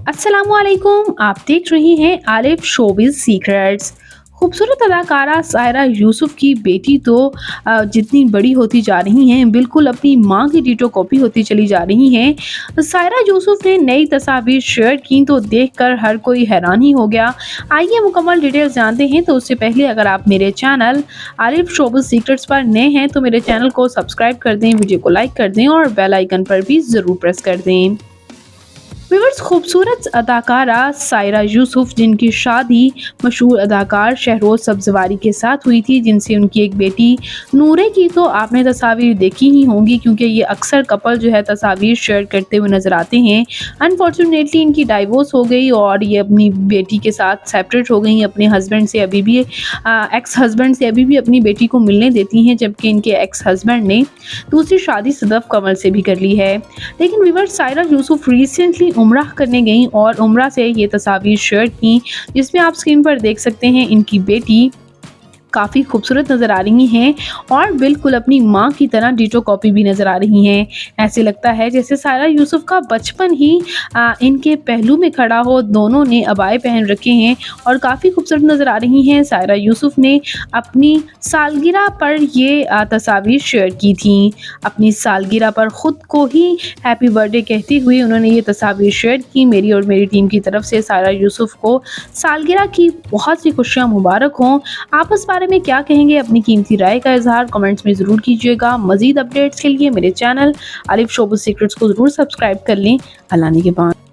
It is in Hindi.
अस्सलामुअलैकुम, आप देख रही हैं आलिफ शोबिज़ सीक्रेट्स। खूबसूरत अदाकारा सायरा यूसुफ की बेटी तो जितनी बड़ी होती जा रही हैं बिल्कुल अपनी मां की डिटो कॉपी होती चली जा रही हैं। सायरा यूसुफ ने नई तस्वीर शेयर की तो देखकर हर कोई हैरान ही हो गया। आइए मुकम्मल डिटेल्स जानते हैं। तो उससे पहले अगर आप मेरे चैनल आलिफ शोबिज़ सीक्रेट्स पर नए हैं तो मेरे चैनल को सब्सक्राइब कर दें, वीडियो को लाइक कर दें और बेल आइकन पर भी ज़रूर प्रेस कर दें। व्यूअर्स, खूबसूरत अदाकारा सायरा यूसुफ जिनकी शादी मशहूर अदाकार शहरोज सब्जवारी के साथ हुई थी, जिनसे उनकी एक बेटी नूरे की तो आपने तस्वीर देखी ही होंगी, क्योंकि ये अक्सर कपल जो है तस्वीर शेयर करते हुए नजर आते हैं। अनफॉर्चुनेटली इनकी डाइवोर्स हो गई और ये अपनी बेटी के साथ सेपरेट हो गई। अपने हस्बैंड से अभी भी एक्स हस्बैंड से अभी भी अपनी बेटी को मिलने देती हैं, जबकि इनके एक्स हस्बैंड ने दूसरी शादी सदफ कमल से भी कर ली है। लेकिन व्यूअर्स, सायरा यूसुफ रिसेंटली उम्राह करने गई और उम्राह से ये तस्वीर शेयर की, जिसमें आप स्क्रीन पर देख सकते हैं इनकी बेटी काफ़ी खूबसूरत नज़र आ रही हैं और बिल्कुल अपनी माँ की तरह डिटो कॉपी भी नज़र आ रही हैं। ऐसे लगता है जैसे सायरा यूसुफ का बचपन ही इनके पहलू में खड़ा हो। दोनों ने अबाए पहन रखे हैं और काफ़ी खूबसूरत नज़र आ रही हैं। सायरा यूसुफ ने अपनी सालगिरह पर ये तस्वीर शेयर की थी। अपनी सालगिरह पर ख़ुद को ही हैप्पी बर्थडे कहते हुए उन्होंने ये तस्वीर शेयर की। मेरी और मेरी टीम की तरफ से सायरा यूसुफ को सालगिरह की बहुत सी खुशियाँ मुबारक हों। आप इस बारे में क्या कहेंगे? अपनी कीमती राय का इजहार कमेंट्स में ज़रूर कीजिएगा। मज़ीद अपडेट्स के लिए मेरे चैनल आलिफ शोबिज़ सीक्रेट्स को ज़रूर सब्सक्राइब कर लें। अल्लाह ने के बाद।